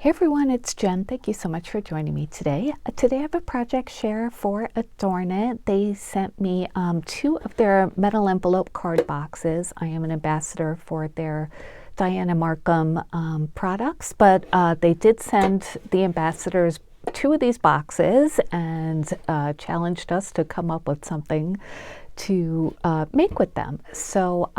Hey everyone, it's Jen. Thank you so much for joining me today. Today I have a project share for Adorn It. They sent me 2 of their metal envelope card boxes. I am an ambassador for their Diana Markham products, but they did send the ambassadors 2 of these boxes and challenged us to come up with something to make with them. So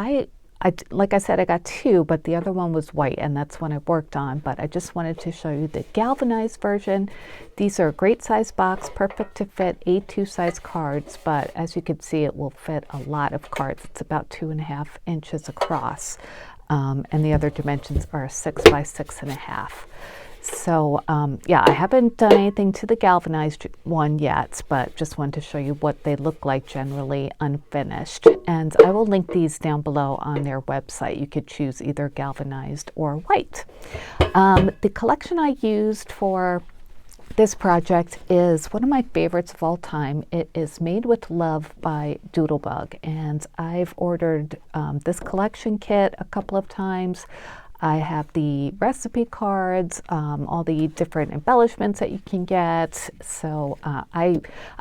like I said, I got 2, but the other one was white, and that's one I worked on. But I just wanted to show you the galvanized version. These are a great size box, perfect to fit A2 size cards, but as you can see, it will fit a lot of cards. It's about 2.5 inches across, and the other dimensions are 6 by 6.5. So yeah, I haven't done anything to the galvanized one yet, but just wanted to show you what they look like generally unfinished. And I will link these down below on their website. You could choose either galvanized or white. The collection I used for this project is one of my favorites of all time. It is Made with Love by Doodlebug, and I've ordered this collection kit a couple of times. I have the recipe cards, all the different embellishments that you can get. So I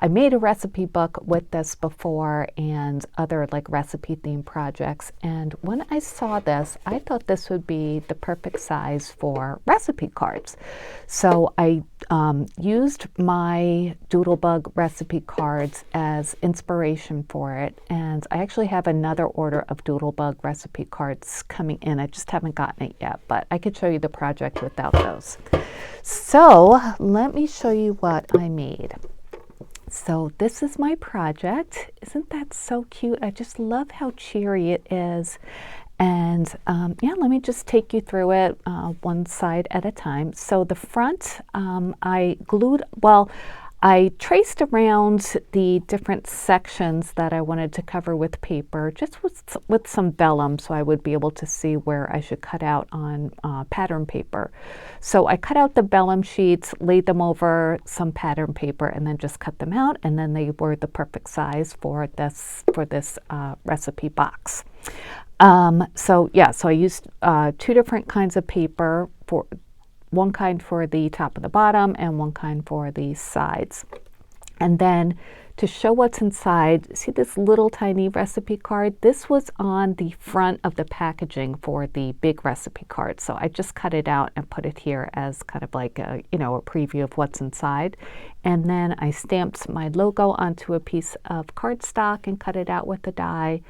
made a recipe book with this before and other like recipe themed projects. And when I saw this, I thought this would be the perfect size for recipe cards. So I used my Doodlebug recipe cards as inspiration for it. And I actually have another order of Doodlebug recipe cards coming in. I just haven't gotten it yet, but I could show you the project without those. So let me show you what I made. So this is my project. Isn't that so cute? I just love how cheery it is. And yeah, let me just take you through it one side at a time. So the front, I traced around the different sections that I wanted to cover with paper, just with some vellum, so I would be able to see where I should cut out on pattern paper. So I cut out the vellum sheets, laid them over some pattern paper, and then just cut them out, and then they were the perfect size for this recipe box. So yeah, so I used 2 different kinds of paper, for one kind for the top and the bottom and one kind for the sides. And then to show what's inside, see this little tiny recipe card? This was on the front of the packaging for the big recipe card. So I just cut it out and put it here as kind of like a preview of what's inside. And then I stamped my logo onto a piece of cardstock and cut it out with a die.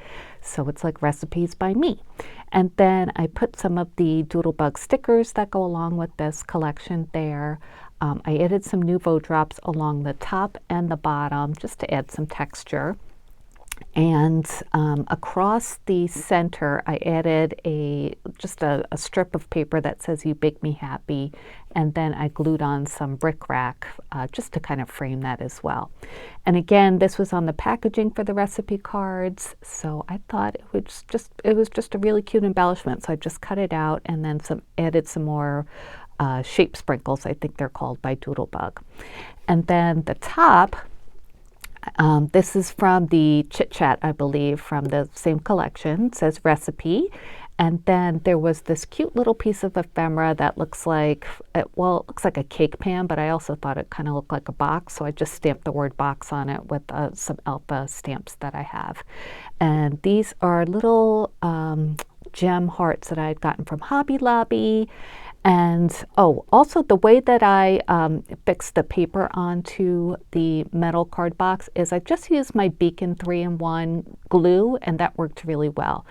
So it's like recipes by me. And then I put some of the Doodlebug stickers that go along with this collection there. I added some Nuvo drops along the top and the bottom just to add some texture. And across the center, I added just a strip of paper that says "You Bake Me Happy," and then I glued on some rickrack just to kind of frame that as well. And again, this was on the packaging for the recipe cards, so I thought it was just a really cute embellishment. So I just cut it out and then added some more shape sprinkles, I think they're called, by Doodlebug. And then the top. This is from the Chit Chat, I believe, from the same collection. It says recipe. And then there was this cute little piece of ephemera that looks like, it looks like a cake pan, but I also thought it kind of looked like a box. So I just stamped the word box on it with some alpha stamps that I have. And these are little gem hearts that I had gotten from Hobby Lobby. And also the way that I fixed the paper onto the metal card box is I just used my Beacon 3-in-1 glue, and that worked really well.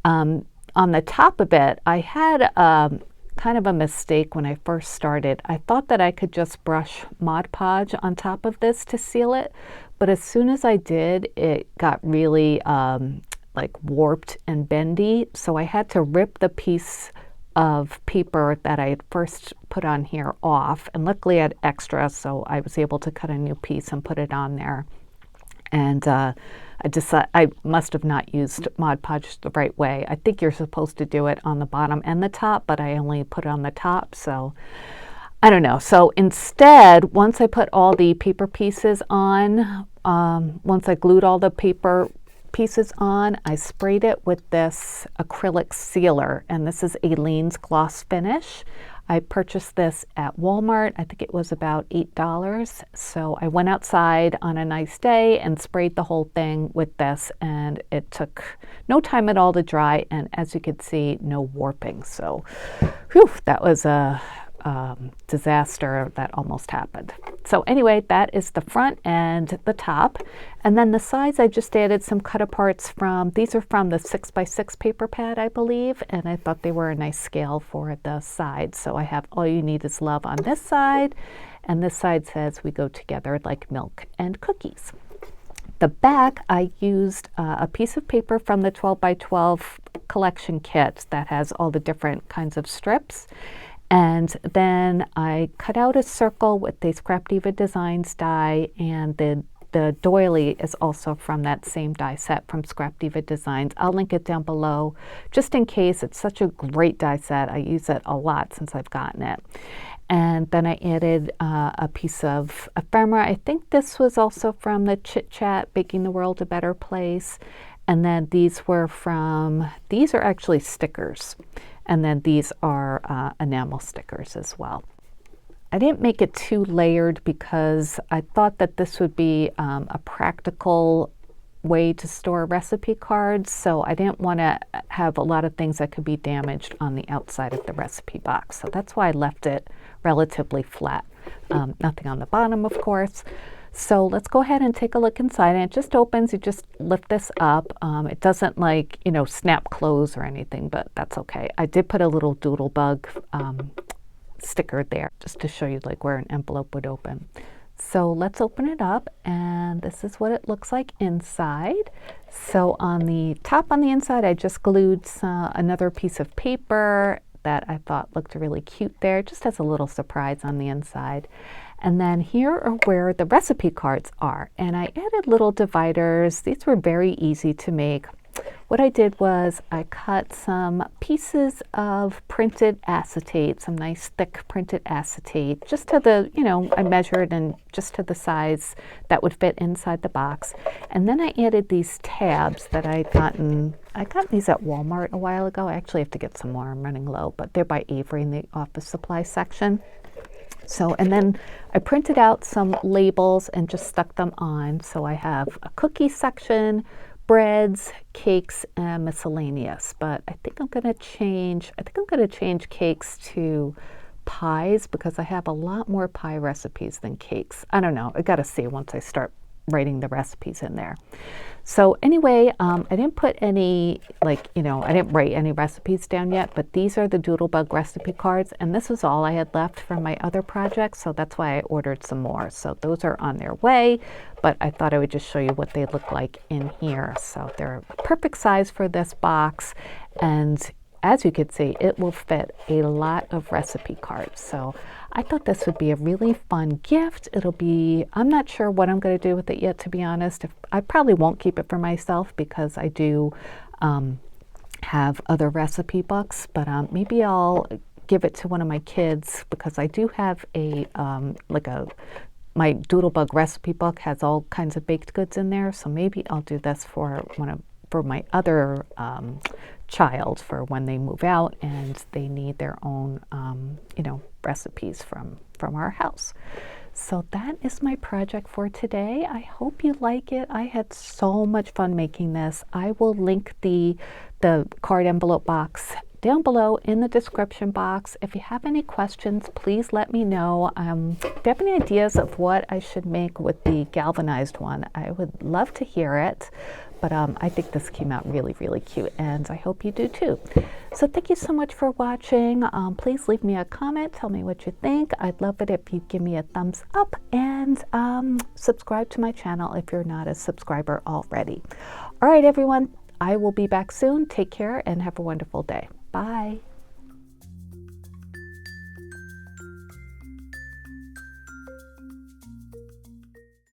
On the top of it, I had kind of a mistake when I first started. I thought that I could just brush Mod Podge on top of this to seal it, but as soon as I did, it got really like warped and bendy, so I had to rip the piece of paper that I had first put on here off, and luckily I had extra, so I was able to cut a new piece and put it on there. And I must have not used Mod Podge the right way. I think you're supposed to do it on the bottom and the top, but I only put it on the top, so I don't know. So instead, once I put all the paper pieces on, once I glued all the paper pieces on, I sprayed it with this acrylic sealer, and this is Aleene's Gloss Finish. I purchased this at Walmart. I think it was about $8. So I went outside on a nice day and sprayed the whole thing with this, and it took no time at all to dry, and as you can see, no warping. So whew, that was a disaster that almost happened. So anyway, that is the front and the top. And then the sides, I just added some cut aparts from, these are from the 6x6 paper pad, I believe, and I thought they were a nice scale for the sides. So I have All You Need Is Love on this side, and this side says We Go Together Like Milk and Cookies. The back, I used a piece of paper from the 12x12 collection kit that has all the different kinds of strips. And then I cut out a circle with a Scrap Diva Designs die, and the doily is also from that same die set from Scrap Diva Designs. I'll link it down below just in case. It's such a great die set. I use it a lot since I've gotten it. And then I added a piece of ephemera. I think this was also from the Chit Chat, Making the World a Better Place. And then these were from, these are actually stickers. And then these are enamel stickers as well. I didn't make it too layered because I thought that this would be a practical way to store recipe cards. So I didn't want to have a lot of things that could be damaged on the outside of the recipe box. So that's why I left it relatively flat. Nothing on the bottom, of course. So let's go ahead and take a look inside. And it just opens, you just lift this up. It doesn't like, you know, snap close or anything, but that's okay. I did put a little Doodlebug sticker there just to show you like where an envelope would open. So let's open it up, and this is what it looks like inside. So on the top, on the inside, I just glued another piece of paper that I thought looked really cute there, just as a little surprise on the inside. And then here are where the recipe cards are. And I added little dividers. These were very easy to make. What I did was I cut some pieces of printed acetate, some nice thick printed acetate, just to the, you know, I measured and just to the size that would fit inside the box. And then I added these tabs that I got these at Walmart a while ago. I actually have to get some more, I'm running low, but they're by Avery in the office supply section. So, and then I printed out some labels and just stuck them on. So I have a cookie section, breads, cakes, and miscellaneous. But I think I'm going to change cakes to pies because I have a lot more pie recipes than cakes. I don't know. I got to see once I start writing the recipes in there. So anyway, I didn't put any, like, you know, I didn't write any recipes down yet, but these are the Doodlebug recipe cards, and this was all I had left from my other projects, so that's why I ordered some more. So those are on their way, but I thought I would just show you what they look like in here. So they're perfect size for this box, and as you can see, it will fit a lot of recipe cards. So I thought this would be a really fun gift. It'll be, I'm not sure what I'm going to do with it yet, to be honest. I probably won't keep it for myself because I do have other recipe books, but maybe I'll give it to one of my kids because I do have a, my Doodlebug recipe book has all kinds of baked goods in there. So maybe I'll do this for my other child for when they move out and they need their own, you know, recipes from our house. So that is my project for today. I hope you like it. I had so much fun making this. I will link the card envelope box down below in the description box. If you have any questions, please let me know. If you have any ideas of what I should make with the galvanized one, I would love to hear it. But I think this came out really, really cute, and I hope you do too. So thank you so much for watching. Please leave me a comment. Tell me what you think. I'd love it if you give me a thumbs up, and subscribe to my channel if you're not a subscriber already. All right, everyone. I will be back soon. Take care and have a wonderful day. Bye.